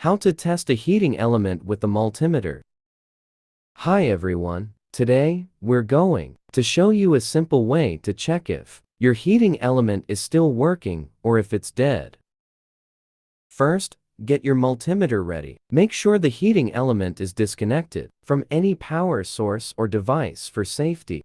How to test a heating element with the multimeter. Hi everyone, today we're going to show you a simple way to check if your heating element is still working or if it's dead. First, get your multimeter ready. Make sure the heating element is disconnected from any power source or device for safety.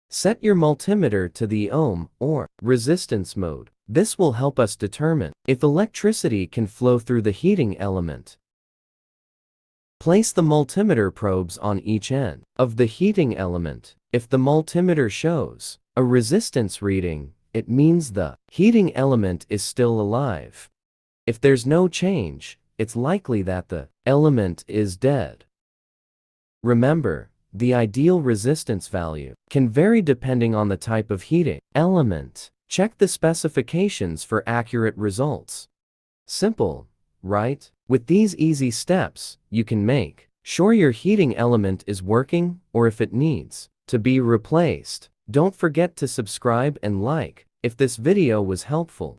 Set your multimeter to the ohm or resistance mode. This will help us determine if electricity can flow through the heating element. Place the multimeter probes on each end of the heating element. If the multimeter shows a resistance reading, it means the heating element is still alive. If there's no change, it's likely that the element is dead. Remember, the ideal resistance value can vary depending on the type of heating element. Check the specifications for accurate results. Simple, right? With these easy steps, you can make sure your heating element is working or if it needs to be replaced. Don't forget to subscribe and like if this video was helpful.